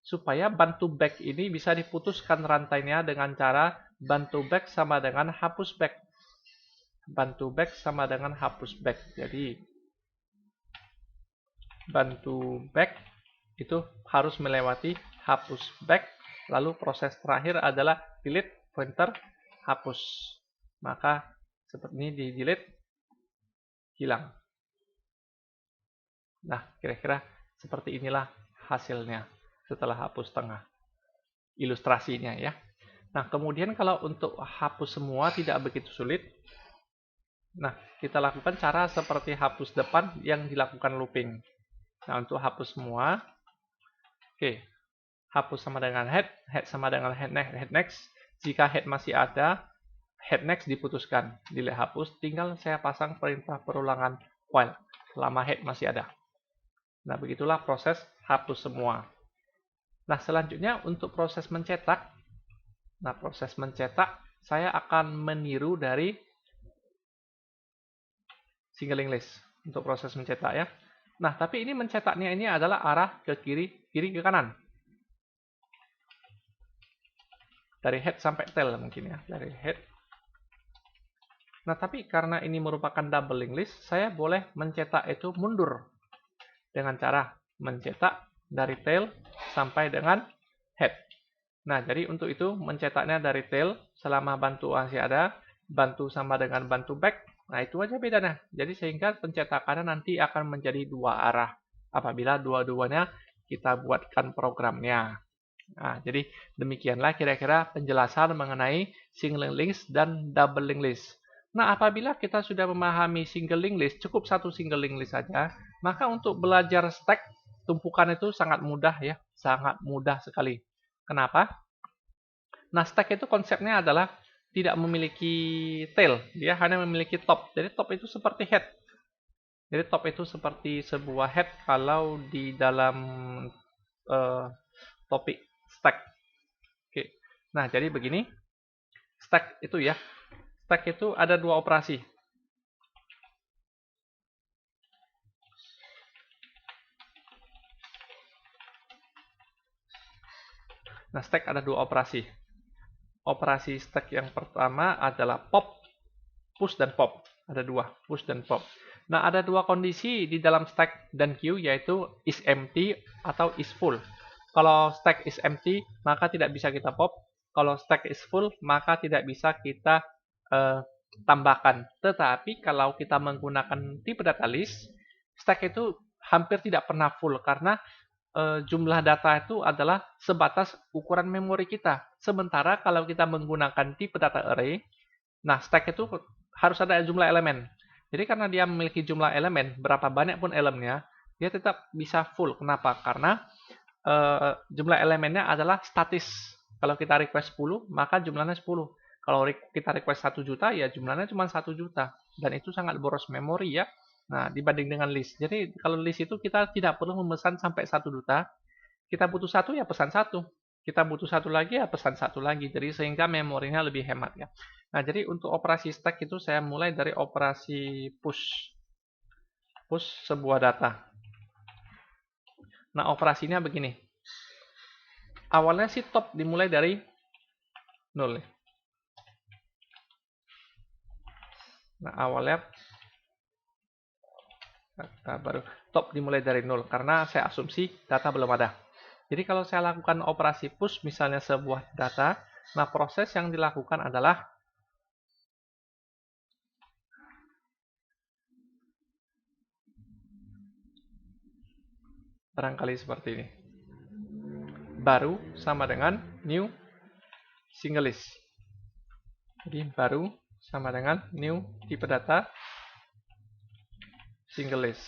A: Supaya bantu back ini bisa diputuskan rantainya dengan cara bantu back sama dengan hapus back. Bantu back sama dengan hapus back. Jadi bantu back itu harus melewati hapus back, lalu proses terakhir adalah delete pointer hapus. Maka seperti ini di delete, hilang. Nah, kira-kira seperti inilah hasilnya setelah hapus tengah. Ilustrasinya ya. Nah, kemudian kalau untuk hapus semua tidak begitu sulit. Nah, kita lakukan cara seperti hapus depan yang dilakukan looping. Nah, untuk hapus semua, oke, hapus sama dengan head, head sama dengan head next. Jika head masih ada, head next diputuskan, delete hapus, tinggal saya pasang perintah perulangan while selama head masih ada. Nah, begitulah proses hapus semua. Nah, selanjutnya untuk proses mencetak. Nah, proses mencetak saya akan meniru dari singling list untuk proses mencetak ya. Nah, tapi ini mencetaknya ini adalah arah ke kiri ke kanan. Dari head sampai tail mungkin ya, dari head. Nah, tapi karena ini merupakan double linked list, saya boleh mencetak itu mundur dengan cara mencetak dari tail sampai dengan head. Nah, jadi untuk itu mencetaknya dari tail selama bantu masih ada, bantu sama dengan bantu back. Nah, itu aja bedanya. Jadi sehingga pencetakannya nanti akan menjadi dua arah apabila dua-duanya kita buatkan programnya. Nah, jadi demikianlah kira-kira penjelasan mengenai single linked list dan double linked list. Nah, apabila kita sudah memahami single linked list, cukup satu single linked list saja, maka untuk belajar stack tumpukan itu sangat mudah ya, sangat mudah sekali. Kenapa? Nah, stack itu konsepnya adalah tidak memiliki tail, dia hanya memiliki top. Jadi top itu seperti head. Jadi top itu seperti sebuah head kalau di dalam topik stack. Oke. Nah, jadi begini. Stack itu ya. Stack itu ada dua operasi. Nah, stack ada dua operasi. Operasi stack yang pertama adalah pop, push dan pop. Ada dua, push dan pop. Nah, ada dua kondisi di dalam stack dan queue, yaitu is empty atau is full. Kalau stack is empty, maka tidak bisa kita pop. Kalau stack is full, maka tidak bisa kita tambahkan. Tetapi kalau kita menggunakan tipe data list, stack itu hampir tidak pernah full karena jumlah data itu adalah sebatas ukuran memori kita. Sementara kalau kita menggunakan tipe data array, nah stack itu harus ada jumlah elemen. Jadi karena dia memiliki jumlah elemen, berapa banyak pun elemennya, dia tetap bisa full. Kenapa? Karena jumlah elemennya adalah statis. Kalau kita request 10, maka jumlahnya 10. Kalau kita request 1 juta, ya jumlahnya cuma 1 juta. Dan itu sangat boros memori ya. Nah, dibanding dengan list. Jadi, kalau list itu kita tidak perlu memesan sampai 1 juta. Kita butuh satu, ya pesan satu. Kita butuh satu lagi, ya pesan satu lagi. Jadi, sehingga memorinya lebih hemat ya. Nah, jadi untuk operasi stack itu saya mulai dari operasi push. Push sebuah data. Nah, operasinya begini. Awalnya sih top dimulai dari 0. Nah, awalnya data baru top dimulai dari 0 karena saya asumsi data belum ada. Jadi kalau saya lakukan operasi push misalnya sebuah data, nah proses yang dilakukan adalah barangkali seperti ini. Baru sama dengan new single list. Jadi baru sama dengan new tipe data single list.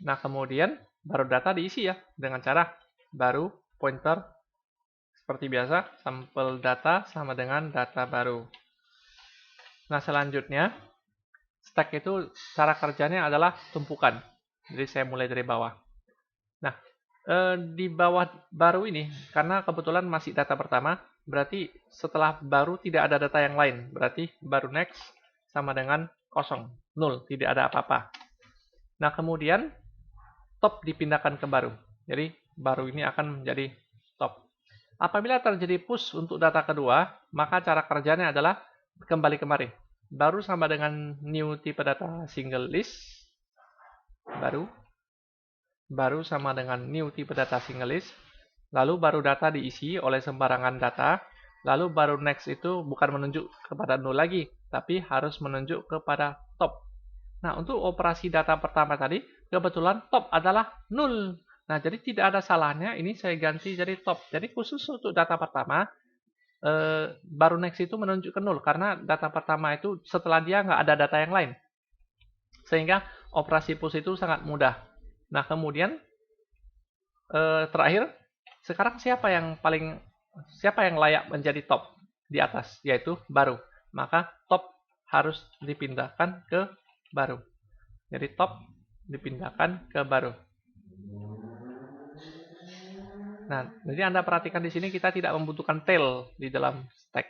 A: Nah, kemudian baru data diisi ya dengan cara baru pointer seperti biasa, sampel data sama dengan data baru. Nah, selanjutnya stack itu cara kerjanya adalah tumpukan. Jadi saya mulai dari bawah. Nah, di bawah baru ini, karena kebetulan masih data pertama, berarti setelah baru tidak ada data yang lain. Berarti baru next sama dengan kosong, 0, tidak ada apa-apa. Nah, kemudian top dipindahkan ke baru. Jadi, baru ini akan menjadi top. Apabila terjadi push untuk data kedua, maka cara kerjanya adalah kembali kemari. Baru sama dengan new tipe data single list. Baru sama dengan new tipe data single list. Lalu baru data diisi oleh sembarangan data. Lalu baru next itu bukan menunjuk kepada 0 lagi, tapi harus menunjuk kepada top. Nah, untuk operasi data pertama tadi, kebetulan top adalah 0. Nah, jadi tidak ada salahnya ini saya ganti jadi top. Jadi khusus untuk data pertama, baru next itu menunjuk ke 0. Karena data pertama itu setelah dia nggak ada data yang lain. Sehingga operasi push itu sangat mudah. Nah, kemudian terakhir, sekarang siapa yang layak menjadi top di atas, yaitu baru. Maka top harus dipindahkan ke baru. Jadi top dipindahkan ke baru. Nah, jadi Anda perhatikan di sini kita tidak membutuhkan tail di dalam stack.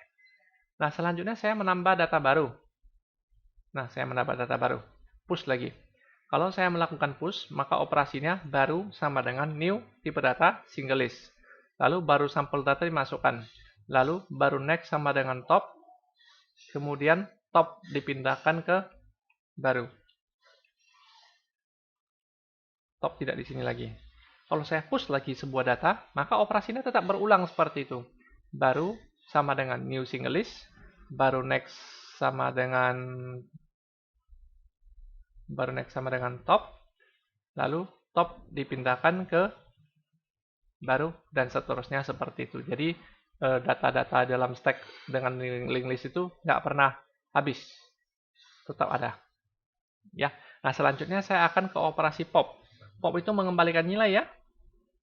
A: Nah, selanjutnya saya menambah data baru. Push lagi. Kalau saya melakukan push, maka operasinya baru sama dengan new tipe data single list. Lalu baru sampel data dimasukkan. Lalu baru next sama dengan top. Kemudian top dipindahkan ke baru. Top tidak di sini lagi. Kalau saya push lagi sebuah data, maka operasinya tetap berulang seperti itu. Baru sama dengan new single list. Baru next sama dengan top. Lalu top dipindahkan ke baru, dan seterusnya seperti itu. Jadi data-data dalam stack dengan linked list itu nggak pernah habis, tetap ada. Ya, nah selanjutnya saya akan ke operasi pop. Pop itu mengembalikan nilai ya.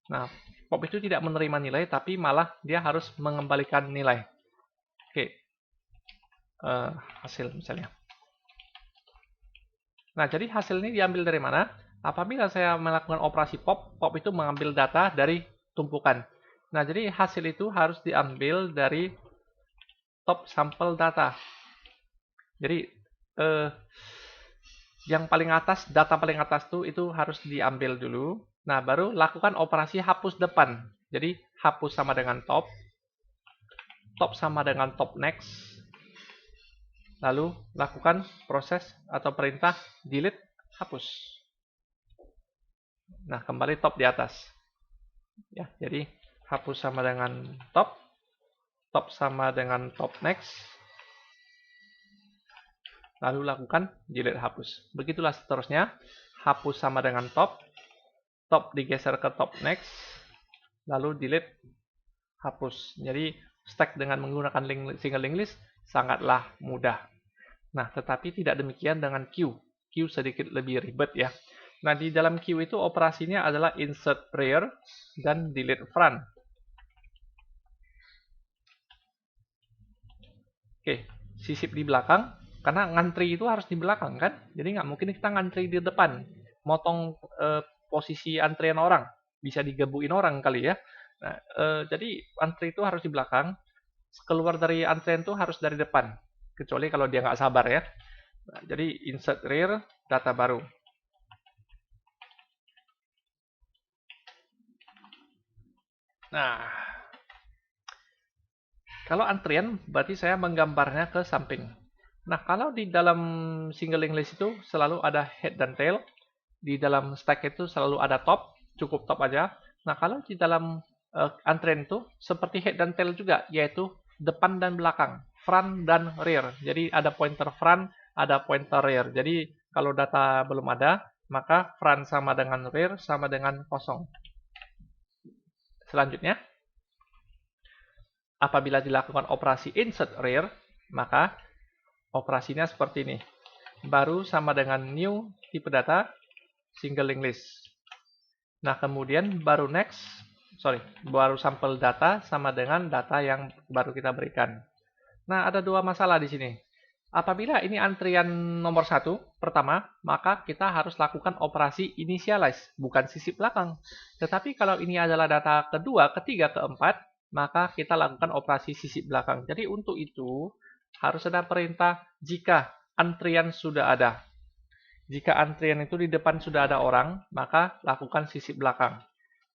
A: Nah, pop itu tidak menerima nilai, tapi malah dia harus mengembalikan nilai. Oke, hasil misalnya. Nah, jadi hasil ini diambil dari mana? Apabila saya melakukan operasi pop, pop itu mengambil data dari tumpukan. Nah, jadi hasil itu harus diambil dari top sampel data. Jadi, yang paling atas, data paling atas itu harus diambil dulu. Nah, baru lakukan operasi hapus depan. Jadi, hapus sama dengan top. Top sama dengan top next. Lalu, lakukan proses atau perintah delete, hapus. Nah, kembali top di atas. Ya, jadi hapus sama dengan top. Top sama dengan top next. Lalu lakukan delete, hapus. Begitulah seterusnya. Hapus sama dengan top. Top digeser ke top next. Lalu delete, hapus. Jadi stack dengan menggunakan single linked list sangatlah mudah. Nah, tetapi tidak demikian dengan queue. Queue sedikit lebih ribet ya. Nah, di dalam queue itu operasinya adalah insert rear dan delete front. Oke, sisip di belakang. Karena ngantri itu harus di belakang kan, jadi nggak mungkin kita ngantri di depan, motong posisi antrian orang, bisa digebukin orang kali ya. Nah, jadi antri itu harus di belakang, keluar dari antrian itu harus dari depan, kecuali kalau dia nggak sabar ya. Nah, jadi insert rear, data baru. Nah, kalau antrian berarti saya menggambarnya ke samping. Nah, kalau di dalam single linked list itu selalu ada head dan tail. Di dalam stack itu selalu ada top, cukup top aja. Nah, kalau di dalam antrian itu seperti head dan tail juga, yaitu depan dan belakang, front dan rear. Jadi ada pointer front, ada pointer rear. Jadi kalau data belum ada, maka front sama dengan rear sama dengan kosong. Selanjutnya, apabila dilakukan operasi insert rear, maka operasinya seperti ini. Baru sama dengan new tipe data, single linked list. Nah, kemudian baru baru sampel data sama dengan data yang baru kita berikan. Nah, ada dua masalah di sini. Apabila ini antrian nomor 1, pertama, maka kita harus lakukan operasi initialize, bukan sisip belakang. Tetapi kalau ini adalah data kedua, ketiga, keempat, maka kita lakukan operasi sisip belakang. Jadi untuk itu, harus ada perintah jika antrian sudah ada. Jika antrian itu di depan sudah ada orang, maka lakukan sisip belakang.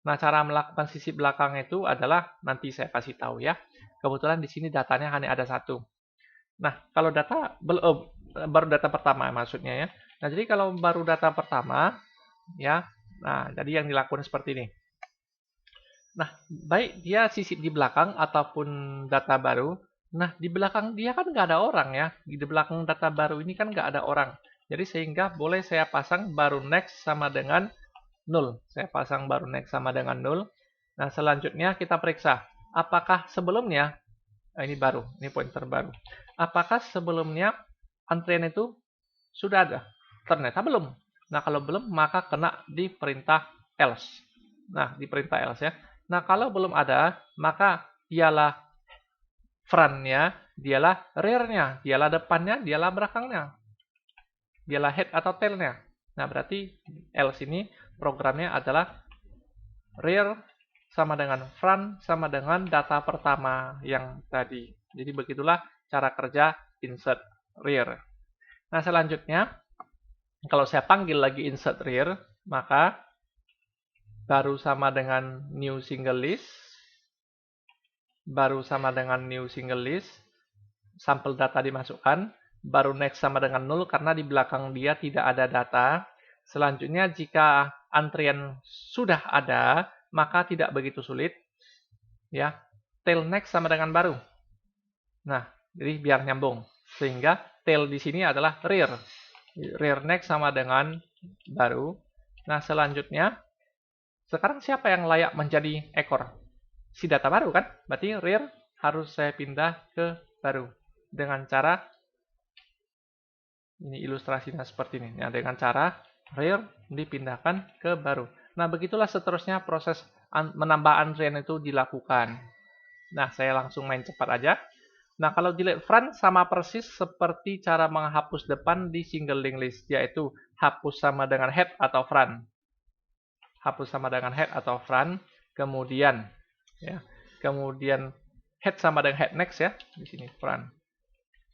A: Nah, cara melakukan sisip belakang itu adalah nanti saya kasih tahu ya. Kebetulan di sini datanya hanya ada satu. Nah, kalau data baru data pertama maksudnya ya. Nah, jadi kalau baru data pertama ya. Nah, jadi yang dilakukan seperti ini. Nah, baik dia sisip di belakang ataupun data baru. Nah, di belakang dia kan nggak ada orang ya. Di belakang data baru ini kan nggak ada orang. Jadi sehingga boleh saya pasang baru next sama dengan 0. Saya pasang baru next sama dengan 0. Nah, selanjutnya kita periksa. Apakah sebelumnya, ini baru, ini pointer baru. Apakah sebelumnya antrian itu sudah ada? Ternyata belum. Nah, kalau belum, maka kena di perintah else. Nah, di perintah else ya. Nah, kalau belum ada, maka dialah front-nya, dialah rear-nya, dialah depannya, dialah belakangnya. Dialah head atau tail-nya. Nah, berarti else ini programnya adalah rear sama dengan front sama dengan data pertama yang tadi. Jadi begitulah cara kerja insert rear. Nah, selanjutnya, kalau saya panggil lagi insert rear, maka baru sama dengan new single list, baru sama dengan new single list, sampel data dimasukkan, baru next sama dengan 0 karena di belakang dia tidak ada data. Selanjutnya, jika antrian sudah ada, maka tidak begitu sulit. Ya, tail next sama dengan baru. Nah, jadi biar nyambung. Sehingga tail di sini adalah rear. Rear next sama dengan baru. Nah, selanjutnya Sekarang siapa yang layak menjadi ekor? Si data baru kan? Berarti rear harus saya pindah ke baru. Dengan cara, ini ilustrasinya seperti ini. Ya, dengan cara rear dipindahkan ke baru. Nah, begitulah seterusnya proses menambah untrain itu dilakukan. Nah, saya langsung main cepat aja. Nah, kalau delete front sama persis seperti cara menghapus depan di single linked list, yaitu hapus sama dengan head atau front. Hapus sama dengan head atau front, kemudian head sama dengan head next ya, di sini front.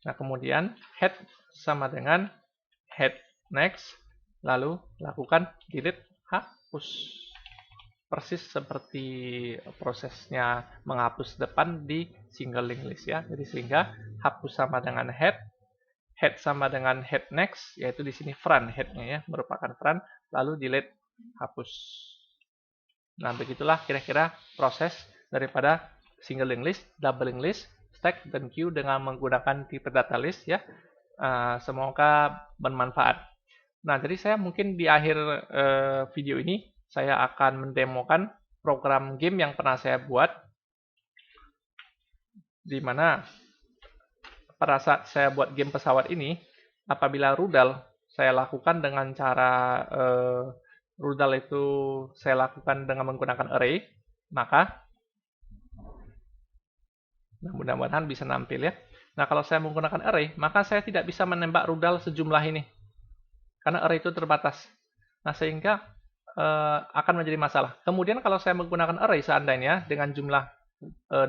A: Nah, kemudian head sama dengan head next, lalu lakukan delete, hapus. Persis seperti prosesnya menghapus depan di single linked list ya. Jadi sehingga hapus sama dengan head sama dengan head next, yaitu di sini front, headnya ya, merupakan front, lalu delete, hapus. Nah, begitulah kira-kira proses daripada single linked list, double linked list, stack, dan queue dengan menggunakan tipe data list ya. Semoga bermanfaat. Nah, jadi saya mungkin di akhir video ini saya akan mendemokan program game yang pernah saya buat, di mana pada saat saya buat game pesawat ini, apabila rudal saya lakukan dengan cara rudal itu saya lakukan dengan menggunakan array, maka mudah-mudahan bisa nampil ya. Nah, kalau saya menggunakan array, maka saya tidak bisa menembak rudal sejumlah ini, karena array itu terbatas. Nah, sehingga akan menjadi masalah. Kemudian kalau saya menggunakan array seandainya dengan jumlah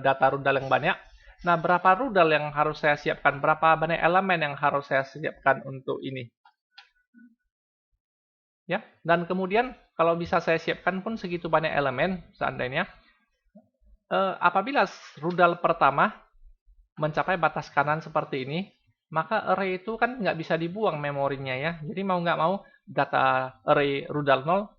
A: data rudal yang banyak, nah berapa rudal yang harus saya siapkan, berapa banyak elemen yang harus saya siapkan untuk ini. Ya, dan kemudian kalau bisa saya siapkan pun segitu banyak elemen seandainya, apabila rudal pertama mencapai batas kanan seperti ini, maka array itu kan nggak bisa dibuang memorinya ya. Jadi mau nggak mau data array rudal 0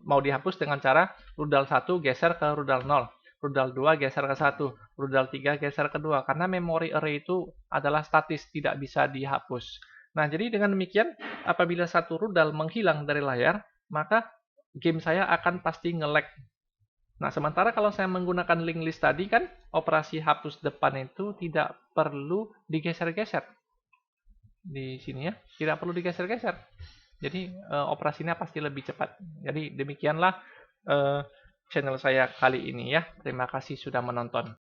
A: mau dihapus dengan cara rudal 1 geser ke rudal 0, rudal 2 geser ke 1, rudal 3 geser ke 2, karena memori array itu adalah statis, tidak bisa dihapus. Nah, jadi dengan demikian, apabila satu rudal menghilang dari layar, maka game saya akan pasti nge-lag. Nah, sementara kalau saya menggunakan linked list tadi kan, operasi hapus depan itu tidak perlu digeser-geser. Di sini ya, tidak perlu digeser-geser. Jadi operasinya pasti lebih cepat. Jadi demikianlah channel saya kali ini ya. Terima kasih sudah menonton.